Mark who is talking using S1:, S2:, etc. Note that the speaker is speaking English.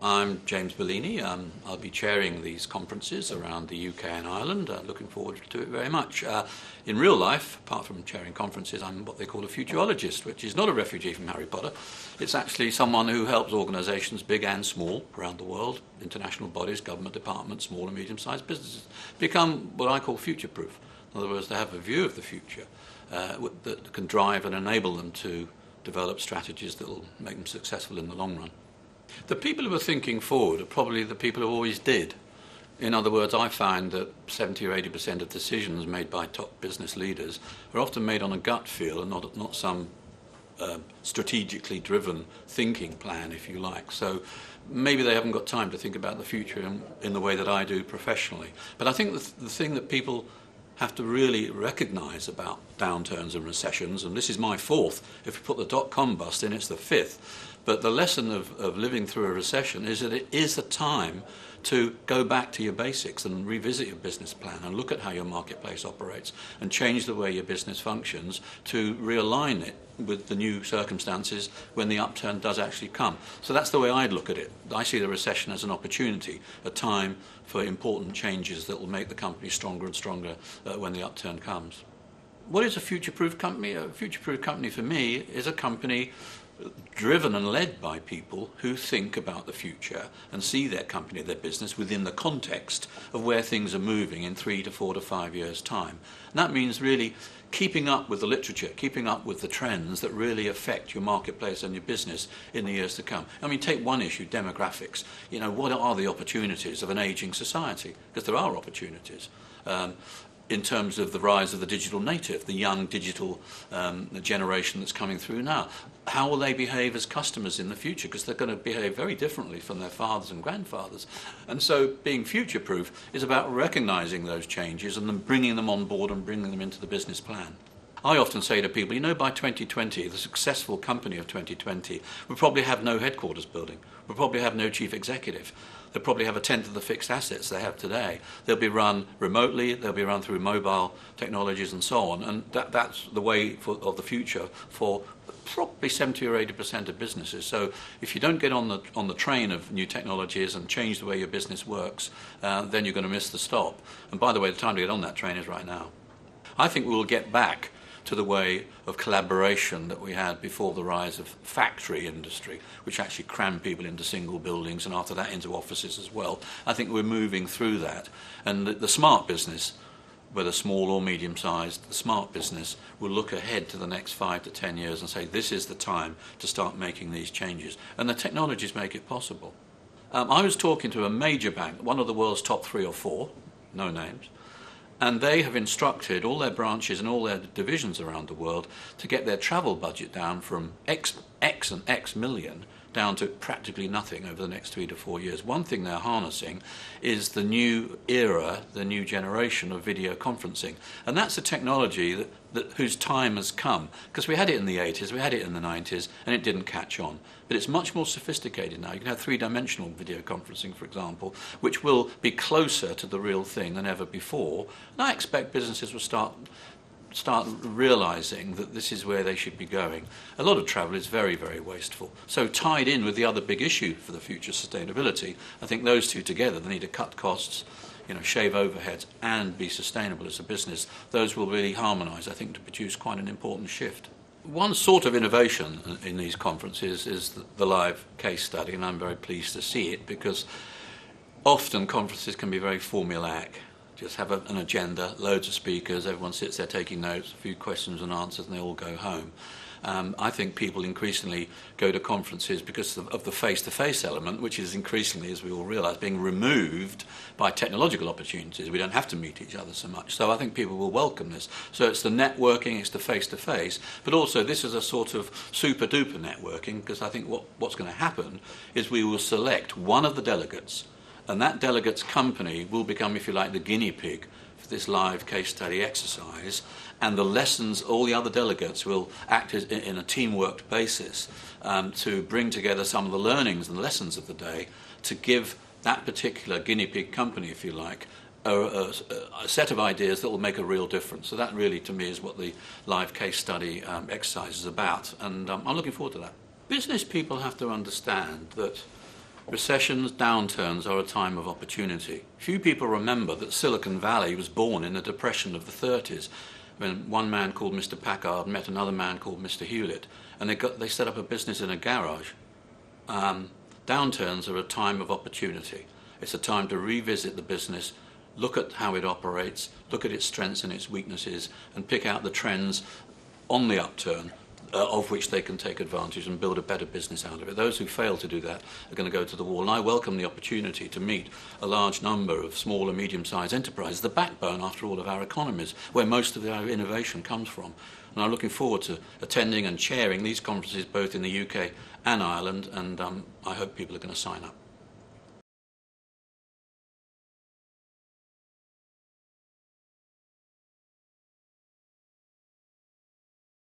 S1: I'm James Bellini. I'll be chairing these conferences around the UK and Ireland. Looking forward to it very much. In real life, apart from chairing conferences, I'm what they call a futurologist, which is not a refugee from Harry Potter. It's actually someone who helps organisations, big and small, around the world, international bodies, government departments, small and medium-sized businesses, become what I call future-proof. In other words, they have a view of the future that can drive and enable them to develop strategies that will make them successful in the long run. The people who are thinking forward are probably the people who always did. In other words, I find that 70 or 80% of decisions made by top business leaders are often made on a gut feel and not some strategically driven thinking plan, if you like. So maybe they haven't got time to think about the future in the way that I do professionally. But I think the thing that people have to really recognise about downturns and recessions, and this is my fourth, if you put the dot-com bust in, it's the fifth, but the lesson of living through a recession is that it is a time to go back to your basics and revisit your business plan and look at how your marketplace operates and change the way your business functions to realign it with the new circumstances when the upturn does actually come. So that's the way I'd look at it. I see the recession as an opportunity, a time for important changes that will make the company stronger and stronger when the upturn comes. What is a future-proof company? A future-proof company for me is a company driven and led by people who think about the future and see their company, their business, within the context of where things are moving in 3 to 4 to 5 years' time. And that means really keeping up with the literature, keeping up with the trends that really affect your marketplace and your business in the years to come. I mean, take one issue, demographics. You know, what are the opportunities of an ageing society? Because there are opportunities. In terms of the rise of the digital native, the young digital generation that's coming through now. How will they behave as customers in the future? Because they're going to behave very differently from their fathers and grandfathers. And so being future-proof is about recognising those changes and then bringing them on board and bringing them into the business plan. I often say to people, you know, by 2020, the successful company of 2020 will probably have no headquarters building, will probably have no chief executive. They'll probably have a tenth of the fixed assets they have today. They'll be run remotely, they'll be run through mobile technologies and so on, and that's the way of the future for probably 70 or 80% of businesses. So if you don't get on the train of new technologies and change the way your business works, then you're going to miss the stop. And by the way, the time to get on that train is right now. I think we will get back to the way of collaboration that we had before the rise of factory industry, which actually crammed people into single buildings and after that into offices as well. I think we're moving through that. And the smart business, whether small or medium-sized, the smart business will look ahead to the next 5 to 10 years and say, this is the time to start making these changes. And the technologies make it possible. I was talking to a major bank, one of the world's top 3 or 4, no names, and they have instructed all their branches and all their divisions around the world to get their travel budget down from X and X million down to practically nothing over the next 3 to 4 years. One thing they're harnessing is the new era, the new generation of video conferencing. And that's a technology whose time has come. Because we had it in the 80s, we had it in the 90s, and it didn't catch on. But it's much more sophisticated now. You can have three-dimensional video conferencing, for example, which will be closer to the real thing than ever before. And I expect businesses will start realising that this is where they should be going. A lot of travel is very, very wasteful. So tied in with the other big issue for the future, sustainability, I think those two together, they need to cut costs, shave overheads and be sustainable as a business. Those will really harmonise, I think, to produce quite an important shift. One sort of innovation in these conferences is the live case study, and I'm very pleased to see it because often conferences can be very formulaic. Just have an agenda, loads of speakers, everyone sits there taking notes, a few questions and answers, and they all go home. I think people increasingly go to conferences because of the face-to-face element, which is increasingly, as we all realise, being removed by technological opportunities. We don't have to meet each other so much. So I think people will welcome this. So it's the networking, it's the face-to-face, but also this is a sort of super-duper networking, because I think what's going to happen is we will select one of the delegates, and that delegate's company will become, if you like, the guinea pig for this live case study exercise, and the lessons, all the other delegates will act in a teamwork basis to bring together some of the learnings and lessons of the day to give that particular guinea pig company, if you like, a set of ideas that will make a real difference. So that really, to me, is what the live case study exercise is about, and I'm looking forward to that. Business people have to understand that Recessions, downturns are a time of opportunity. Few people remember that Silicon Valley was born in the depression of the 30s, when one man called Mr. Packard met another man called Mr. Hewlett, and they set up a business in a garage. Downturns are a time of opportunity. It's a time to revisit the business, look at how it operates, look at its strengths and its weaknesses, and pick out the trends on the upturn of which they can take advantage and build a better business out of it. Those who fail to do that are going to go to the wall. And I welcome the opportunity to meet a large number of small and medium-sized enterprises, the backbone, after all, of our economies, where most of our innovation comes from. And I'm looking forward to attending and chairing these conferences both in the UK and Ireland, and I hope people are going to sign up.